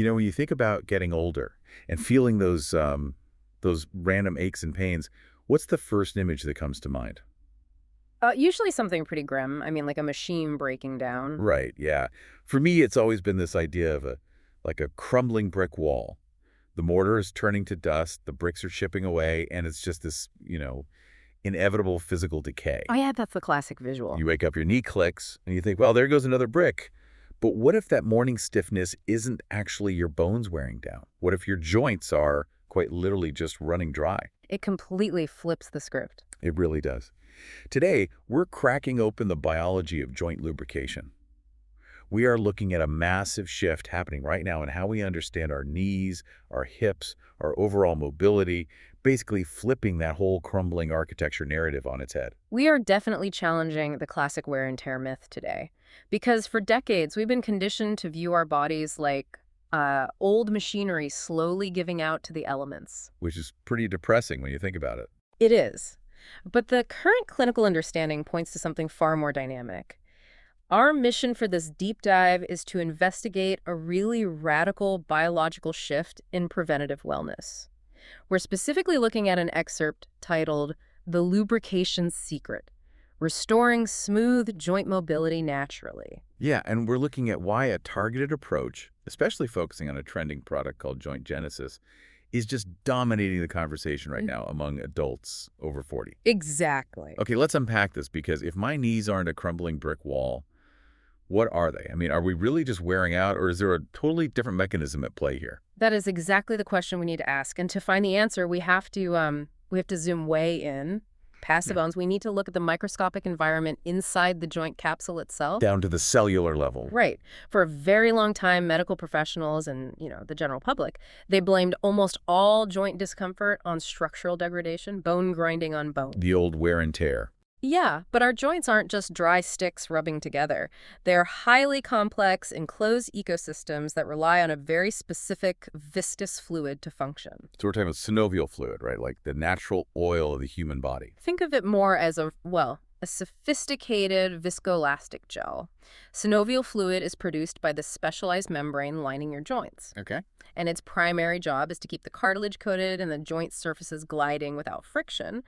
When you think about getting older and feeling those random aches and pains, what's the first image that comes to mind? Usually something pretty grim. I mean, like a machine breaking down. Right, yeah. For me, it's always been this idea of like a crumbling brick wall. The mortar is turning to dust, the bricks are chipping away, and it's just this, inevitable physical Oh, decay. yeah, that's the classic visual. You wake up, your knee clicks, and you think, well, there goes another brick. But what if that morning stiffness isn't actually your bones wearing down? What if your joints are quite literally just running dry? It completely flips the script. It really does. Today, we're cracking open the biology of joint lubrication. We are looking at a massive shift happening right now in how we understand our knees, our hips, our overall mobility, basically flipping that whole crumbling architecture narrative on its head. We are definitely challenging the classic wear and tear myth today. Because for decades, we've been conditioned to view our bodies like old machinery slowly giving out to the elements. Which is pretty depressing when you think about it. It is. But the current clinical understanding points to something far more dynamic. Our mission for this deep dive is to investigate a really radical biological shift in preventative wellness. We're specifically looking at an excerpt titled The Lubrication Secret: Restoring Smooth Joint Mobility Naturally. Yeah, and we're looking at why a targeted approach, especially focusing on a trending product called Joint Genesis, is just dominating the conversation right now among adults over 40. Exactly. Okay, let's unpack this because if my knees aren't a crumbling brick wall, what are they? I mean, are we really just wearing out, or is there a totally different mechanism at play here? That is exactly the question we need to ask. And to find the answer, we have to zoom way in, past the Yeah. bones. We need to look at the microscopic environment inside the joint capsule itself. Down to the cellular level. Right. For a very long time, medical professionals and, the general public, they blamed almost all joint discomfort on structural degradation, bone grinding on bone. The old wear and tear. Yeah, but our joints aren't just dry sticks rubbing together. They're highly complex, enclosed ecosystems that rely on a very specific viscous fluid to function. So we're talking about synovial fluid, right? Like the natural oil of the human body. Think of it more as a sophisticated viscoelastic gel. Synovial fluid is produced by the specialized membrane lining your joints, Okay. and its primary job is to keep the cartilage coated and the joint surfaces gliding without friction.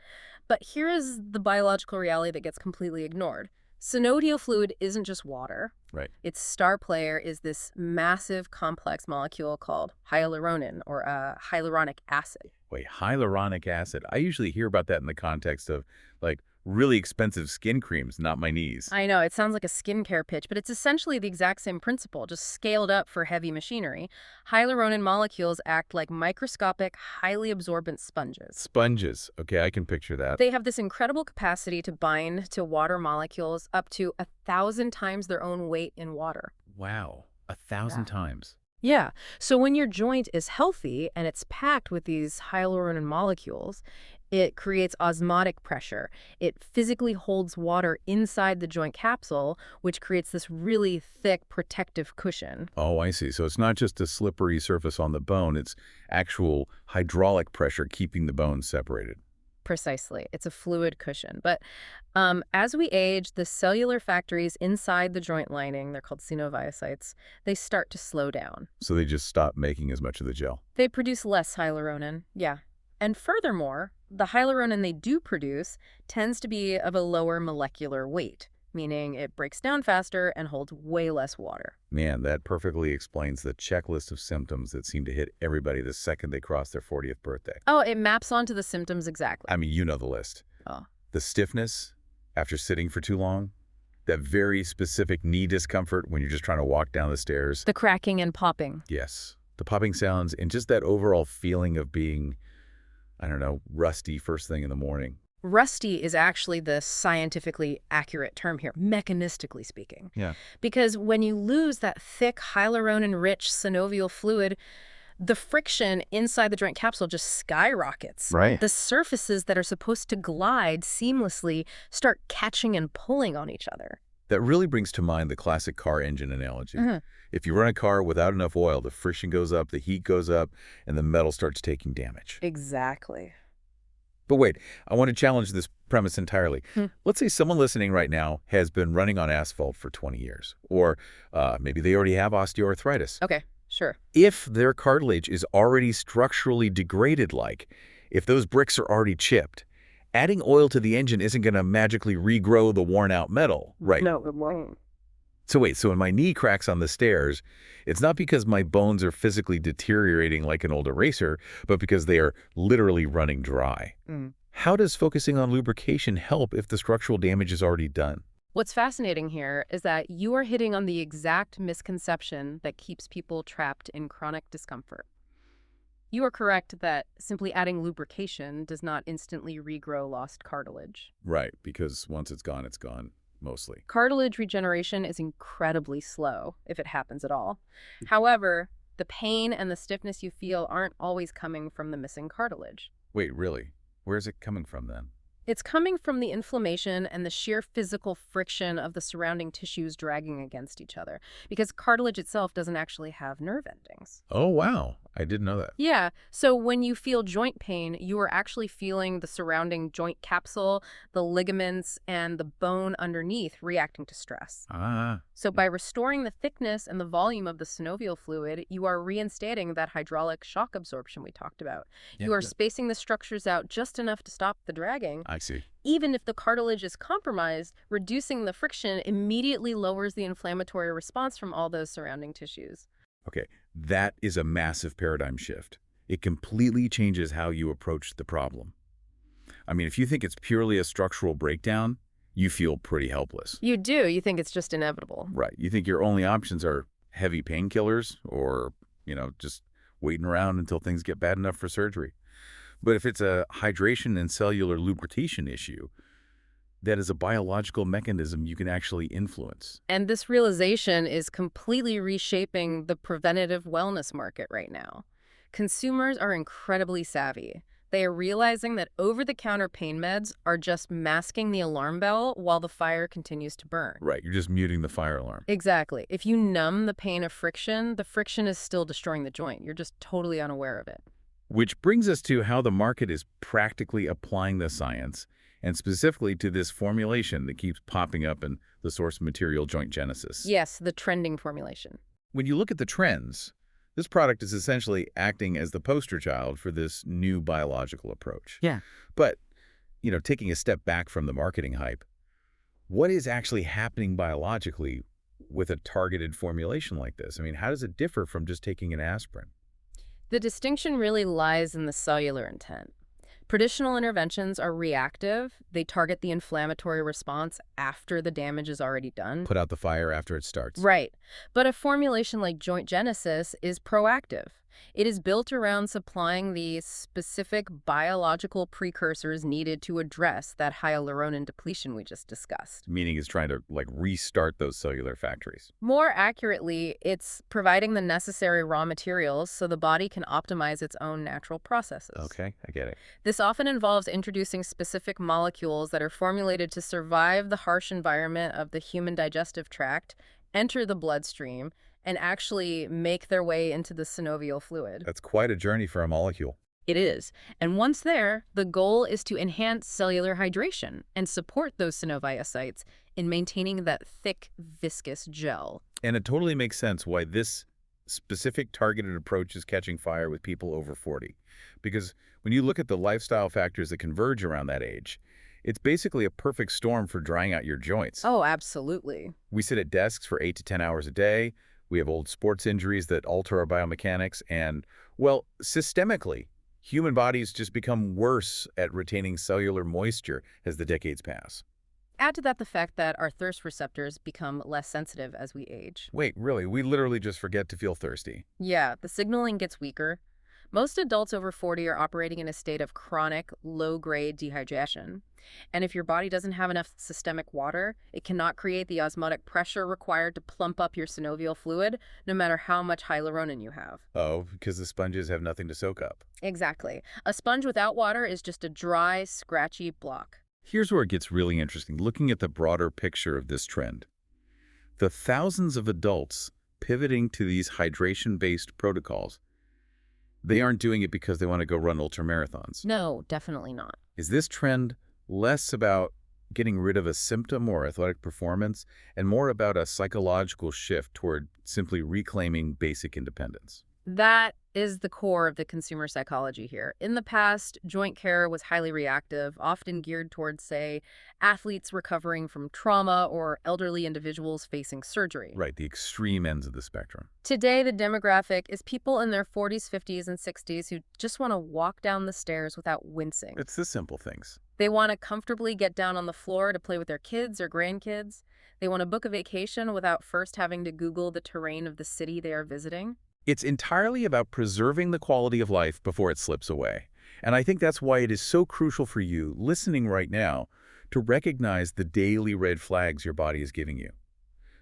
But here is the biological reality that gets completely ignored. Synovial fluid isn't just water. Right. Its star player is this massive complex molecule called hyaluronin, or hyaluronic acid. Wait, hyaluronic acid. I usually hear about that in the context of like really expensive skin creams, not my knees. I know, it sounds like a skincare pitch, but it's essentially the exact same principle, just scaled up for heavy machinery. Hyaluronin molecules act like microscopic, highly absorbent sponges. Sponges. Okay, I can picture that. They have this incredible capacity to bind to water molecules up to 1,000 times their own weight in water. Wow, 1,000 times. Yeah. So when your joint is healthy and it's packed with these hyaluronin molecules, it creates osmotic pressure. It physically holds water inside the joint capsule, which creates this really thick protective cushion. Oh, I see. So it's not just a slippery surface on the bone, it's actual hydraulic pressure keeping the bones separated. Precisely. It's a fluid cushion. But as we age, the cellular factories inside the joint lining, they're called synoviocytes, they start to slow down. So they just stop making as much of the gel. They produce less hyaluronin. Yeah. And furthermore, the hyaluronin they do produce tends to be of a lower molecular weight, meaning it breaks down faster and holds way less water. Man, that perfectly explains the checklist of symptoms that seem to hit everybody the second they cross their 40th birthday. Oh, it maps onto the symptoms exactly. I mean, you know the list. Oh. The stiffness after sitting for too long, that very specific knee discomfort when you're just trying to walk down the stairs. The cracking and popping. Yes, the popping sounds and just that overall feeling of being, I don't know, rusty first thing in the morning. Rusty is actually the scientifically accurate term here, mechanistically speaking. Yeah. Because when you lose that thick hyaluronin-rich synovial fluid, the friction inside the joint capsule just skyrockets. Right. The surfaces that are supposed to glide seamlessly start catching and pulling on each other. That really brings to mind the classic car engine analogy. Mhm. If you run a car without enough oil, the friction goes up, the heat goes up, and the metal starts taking damage. Exactly. But wait, I want to challenge this premise entirely. Let's say someone listening right now has been running on asphalt for 20 years, or maybe they already have osteoarthritis. Okay. Sure. If their cartilage is already structurally degraded, like if those bricks are already chipped, adding oil to the engine isn't going to magically regrow the worn-out metal, right? No, it won't. So wait, so when my knee cracks on the stairs, it's not because my bones are physically deteriorating like an old eraser, but because they are literally running dry. Mm. How does focusing on lubrication help if the structural damage is already done? What's fascinating here is that you are hitting on the exact misconception that keeps people trapped in chronic discomfort. You are correct that simply adding lubrication does not instantly regrow lost cartilage. Right, because once it's gone, mostly. Cartilage regeneration is incredibly slow, if it happens at all. However, the pain and the stiffness you feel aren't always coming from the missing cartilage. Wait, really? Where's it coming from then? It's coming from the inflammation and the sheer physical friction of the surrounding tissues dragging against each other, because cartilage itself doesn't actually have nerve endings. Oh, wow. I didn't know that. Yeah, so when you feel joint pain, you are actually feeling the surrounding joint capsule, the ligaments, and the bone underneath reacting to stress. Ah, So by restoring the thickness and the volume of the synovial fluid, you are reinstating that hydraulic shock absorption we talked about. yeah, You are spacing the structures out just enough to stop the dragging. I see. Even if the cartilage is compromised, reducing the friction immediately lowers the inflammatory response from all those surrounding tissues. Okay, that is a massive paradigm shift. It completely changes how you approach the problem. I mean, if you think it's purely a structural breakdown, you feel pretty helpless. You do. You think it's just inevitable. Right. You think your only options are heavy painkillers or, just waiting around until things get bad enough for surgery. But if it's a hydration and cellular lubrication issue, that is a biological mechanism you can actually influence. And this realization is completely reshaping the preventative wellness market right now. Consumers are incredibly savvy. They are realizing that over-the-counter pain meds are just masking the alarm bell while the fire continues to burn. Right. You're just muting the fire alarm. Exactly. If you numb the pain of friction, the friction is still destroying the joint. You're just totally unaware of it. Which brings us to how the market is practically applying the science, and specifically to this formulation that keeps popping up in the source material Joint Genesis. Yes, the trending formulation. When you look at the trends, this product is essentially acting as the poster child for this new biological approach. Yeah. But, taking a step back from the marketing hype, what is actually happening biologically with a targeted formulation like this? I mean, how does it differ from just taking an aspirin? The distinction really lies in the cellular intent. Traditional interventions are reactive. They target the inflammatory response after the damage is already done. Put out the fire after it starts. Right. But a formulation like Joint Genesis is proactive. It is built around supplying the specific biological precursors needed to address that hyaluronan depletion we just discussed. Meaning it's trying to, restart those cellular factories. More accurately, it's providing the necessary raw materials so the body can optimize its own natural processes. Okay, I get it. This often involves introducing specific molecules that are formulated to survive the harsh environment of the human digestive tract, enter the bloodstream, and actually make their way into the synovial fluid. That's quite a journey for a molecule. It is. And once there, the goal is to enhance cellular hydration and support those synoviocytes in maintaining that thick, viscous gel. And it totally makes sense why this specific targeted approach is catching fire with people over 40. Because when you look at the lifestyle factors that converge around that age, it's basically a perfect storm for drying out your joints. Oh, absolutely. We sit at desks for 8 to 10 hours a day. We have old sports injuries that alter our biomechanics. And, well, systemically, human bodies just become worse at retaining cellular moisture as the decades pass. Add to that the fact that our thirst receptors become less sensitive as we age. Wait, really? We literally just forget to feel thirsty. Yeah, the signaling gets weaker. Most adults over 40 are operating in a state of chronic, low-grade dehydration. And if your body doesn't have enough systemic water, it cannot create the osmotic pressure required to plump up your synovial fluid, no matter how much hyaluronan you have. Oh, because the sponges have nothing to soak up. Exactly. A sponge without water is just a dry, scratchy block. Here's where it gets really interesting, looking at the broader picture of this trend. The thousands of adults pivoting to these hydration-based protocols, they aren't doing it because they want to go run ultramarathons. No, definitely not. Is this trend less about getting rid of a symptom or athletic performance, and more about a psychological shift toward simply reclaiming basic independence. That is the core of the consumer psychology here. In the past, joint care was highly reactive, often geared towards, say, athletes recovering from trauma or elderly individuals facing surgery. Right, the extreme ends of the spectrum. Today, the demographic is people in their 40s, 50s, and 60s who just want to walk down the stairs without wincing. It's the simple things. They want to comfortably get down on the floor to play with their kids or grandkids. They want to book a vacation without first having to Google the terrain of the city they are visiting. It's entirely about preserving the quality of life before it slips away. And I think that's why it is so crucial for you, listening right now, to recognize the daily red flags your body is giving you.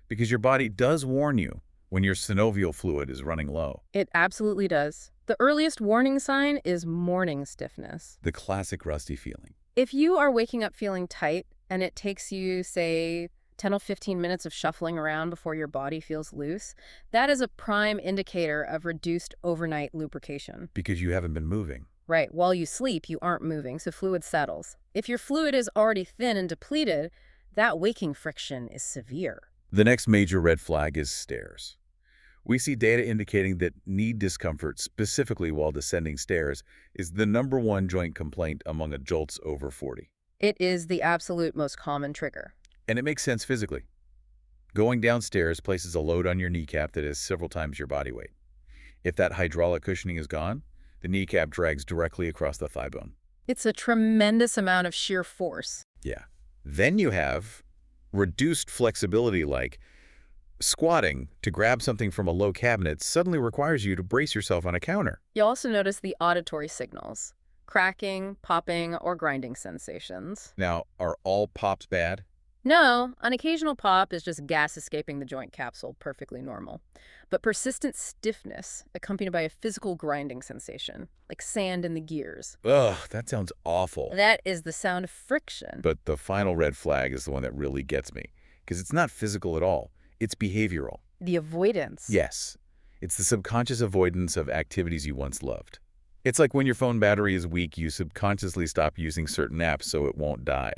Because your body does warn you when your synovial fluid is running low. It absolutely does. The earliest warning sign is morning stiffness. The classic rusty feeling. If you are waking up feeling tight and it takes you, say, 10 or 15 minutes of shuffling around before your body feels loose, that is a prime indicator of reduced overnight lubrication. Because you haven't been moving. Right, while you sleep, you aren't moving, so fluid settles. If your fluid is already thin and depleted, that waking friction is severe. The next major red flag is stairs. We see data indicating that knee discomfort, specifically while descending stairs, is the #1 joint complaint among adults over 40. It is the absolute most common trigger. And it makes sense physically. Going downstairs places a load on your kneecap that is several times your body weight. If that hydraulic cushioning is gone, the kneecap drags directly across the thigh bone. It's a tremendous amount of sheer force. Yeah. Then you have reduced flexibility, like squatting to grab something from a low cabinet suddenly requires you to brace yourself on a counter. You also notice the auditory signals, cracking, popping, or grinding sensations. Now, are all pops bad? No, an occasional pop is just gas escaping the joint capsule, perfectly normal. But persistent stiffness, accompanied by a physical grinding sensation, like sand in the gears. Ugh, that sounds awful. That is the sound of friction. But the final red flag is the one that really gets me, because it's not physical at all. It's behavioral. The avoidance. Yes, it's the subconscious avoidance of activities you once loved. It's like when your phone battery is weak, you subconsciously stop using certain apps so it won't die.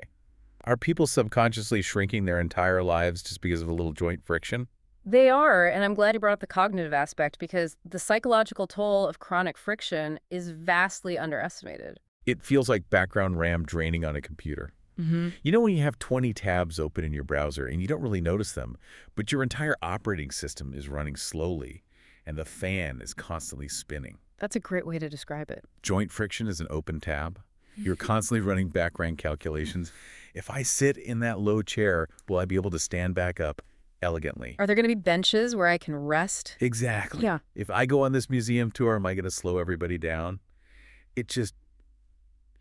Are people subconsciously shrinking their entire lives just because of a little joint friction? They are, and I'm glad you brought up the cognitive aspect because the psychological toll of chronic friction is vastly underestimated. It feels like background RAM draining on a computer. You know when you have 20 tabs open in your browser and you don't really notice them, but your entire operating system is running slowly and the fan is constantly spinning. That's a great way to describe it. Joint friction is an open tab. You're constantly running background calculations. If I sit in that low chair, will I be able to stand back up elegantly? Are there going to be benches where I can rest? Exactly. Yeah. If I go on this museum tour, am I going to slow everybody down? It just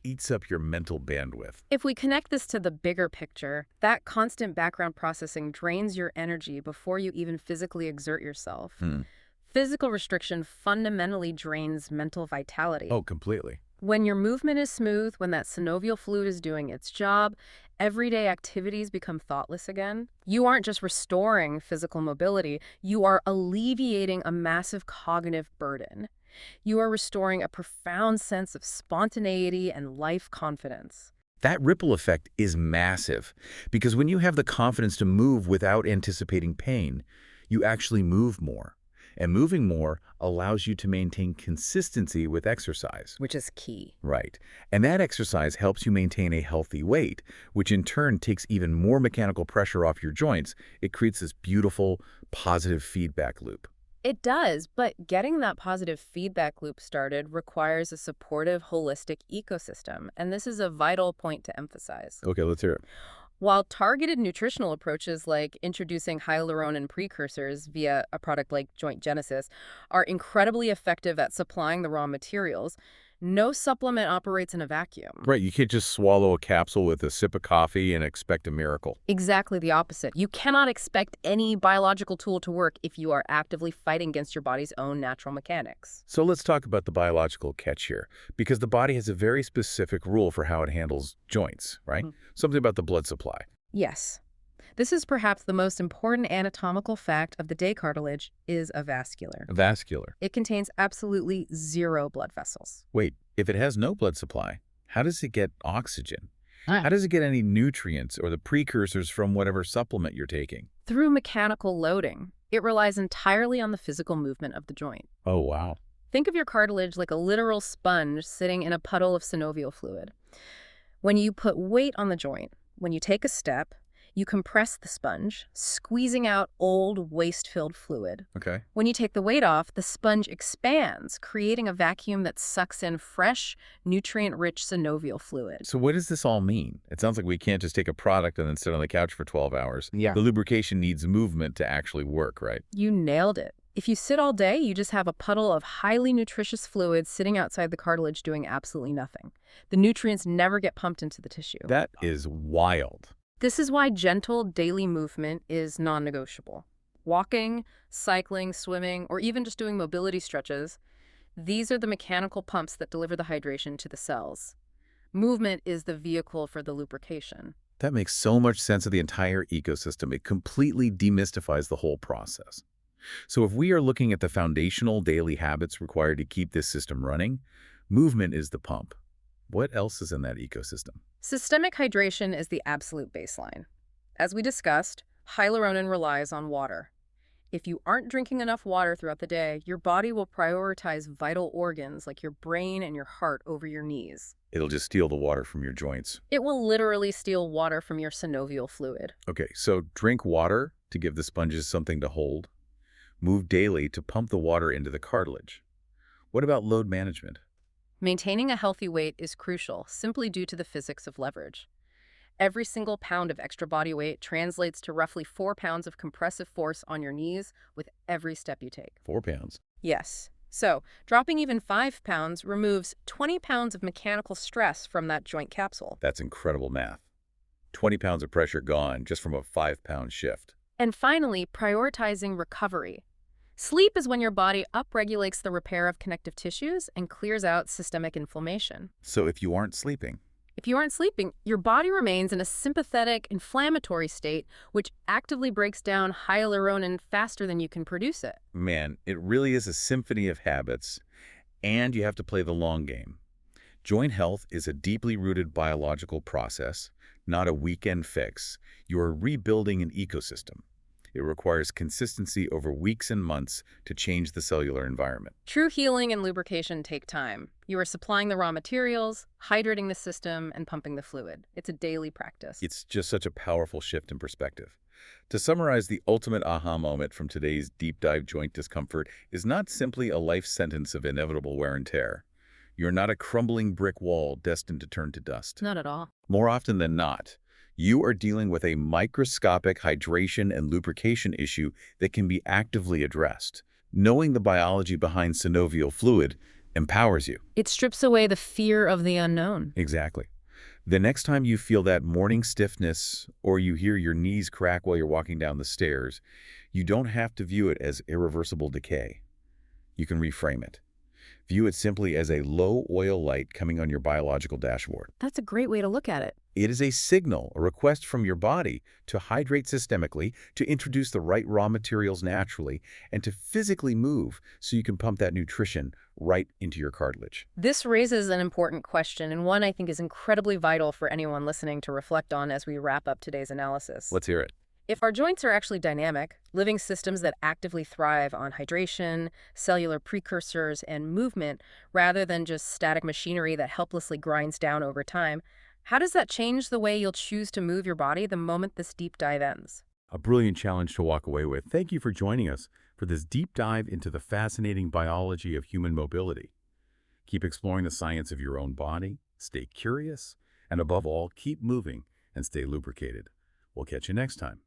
eats up your mental bandwidth. If we connect this to the bigger picture, that constant background processing drains your energy before you even physically exert yourself. Physical restriction fundamentally drains mental vitality. Oh, completely. When your movement is smooth, when that synovial fluid is doing its job, everyday activities become thoughtless again. You aren't just restoring physical mobility, you are alleviating a massive cognitive burden. You are restoring a profound sense of spontaneity and life confidence. That ripple effect is massive because when you have the confidence to move without anticipating pain, you actually move more. And moving more allows you to maintain consistency with exercise. Which is key. Right. And that exercise helps you maintain a healthy weight, which in turn takes even more mechanical pressure off your joints. It creates this beautiful, positive feedback loop. It does, but getting that positive feedback loop started requires a supportive, holistic ecosystem, and this is a vital point to emphasize. Okay, let's hear it. While targeted nutritional approaches like introducing hyaluronan precursors via a product like Joint Genesis are incredibly effective at supplying the raw materials, no supplement operates in a vacuum. Right, you can't just swallow a capsule with a sip of coffee and expect a miracle. Exactly the opposite. You cannot expect any biological tool to work if you are actively fighting against your body's own natural mechanics. So let's talk about the biological catch here, because the body has a very specific rule for how it handles joints, right? Something about the blood supply. Yes. This is perhaps the most important anatomical fact of the day cartilage is avascular. Vascular. It contains absolutely 0 blood vessels. Wait, if it has no blood supply, how does it get oxygen? How does it get any nutrients or the precursors from whatever supplement you're taking? Through mechanical loading, it relies entirely on the physical movement of the joint. Oh, wow. Think of your cartilage like a literal sponge sitting in a puddle of synovial fluid. When you put weight on the joint, when you take a step, you compress the sponge, squeezing out old, waste-filled fluid. Okay. When you take the weight off, the sponge expands, creating a vacuum that sucks in fresh, nutrient-rich synovial fluid. So what does this all mean? It sounds like we can't just take a product and then sit on the couch for 12 hours. Yeah. The lubrication needs movement to actually work, right? You nailed it. If you sit all day, you just have a puddle of highly nutritious fluid sitting outside the cartilage doing absolutely nothing. The nutrients never get pumped into the tissue. That is wild. This is why gentle daily movement is non-negotiable. Walking, cycling, swimming, or even just doing mobility stretches, these are the mechanical pumps that deliver the hydration to the cells. Movement is the vehicle for the lubrication. That makes so much sense of the entire ecosystem. It completely demystifies the whole process. So if we are looking at the foundational daily habits required to keep this system running, movement is the pump. What else is in that ecosystem? Systemic hydration is the absolute baseline. As we discussed, hyaluronan relies on water. If you aren't drinking enough water throughout the day, your body will prioritize vital organs like your brain and your heart over your knees. It'll just steal the water from your joints. It will literally steal water from your synovial fluid. Okay, so drink water to give the sponges something to hold. Move daily to pump the water into the cartilage. What about load management? Maintaining a healthy weight is crucial simply due to the physics of leverage. Every single pound of extra body weight translates to roughly 4 pounds of compressive force on your knees with every step you take. 4 pounds. Yes. So, dropping even 5 pounds removes 20 pounds of mechanical stress from that joint capsule. That's incredible math. 20 pounds of pressure gone just from a 5-pound shift. And finally, prioritizing recovery. Sleep is when your body upregulates the repair of connective tissues and clears out systemic inflammation. So if you aren't sleeping, Your body remains in a sympathetic, inflammatory state, which actively breaks down hyaluronan faster than you can produce it. man, it really is a symphony of habits, and you have to play the long game. Joint health is a deeply rooted biological process, not a weekend fix. You are rebuilding an ecosystem. It requires consistency over weeks and months to change the cellular environment. True healing and lubrication take time. You are supplying the raw materials, hydrating the system, and pumping the fluid. It's a daily practice. It's just such a powerful shift in perspective. To summarize, the ultimate aha moment from today's deep dive joint discomfort is not simply a life sentence of inevitable wear and tear. You're not a crumbling brick wall destined to turn to dust. Not at all. More often than not, you are dealing with a microscopic hydration and lubrication issue that can be actively addressed. Knowing the biology behind synovial fluid empowers you. It strips away the fear of the unknown. Exactly. The next time you feel that morning stiffness or you hear your knees crack while you're walking down the stairs, you don't have to view it as irreversible decay. You can reframe it. View it simply as a low-oil light coming on your biological dashboard. That's a great way to look at it. It is a signal, a request from your body to hydrate systemically, to introduce the right raw materials naturally, and to physically move so you can pump that nutrition right into your cartilage. This raises an important question, and one I think is incredibly vital for anyone listening to reflect on as we wrap up today's analysis. Let's hear it. If our joints are actually dynamic, living systems that actively thrive on hydration, cellular precursors, and movement, rather than just static machinery that helplessly grinds down over time, how does that change the way you'll choose to move your body the moment this deep dive ends? A brilliant challenge to walk away with. Thank you for joining us for this deep dive into the fascinating biology of human mobility. Keep exploring the science of your own body, stay curious, and above all, keep moving and stay lubricated. We'll catch you next time.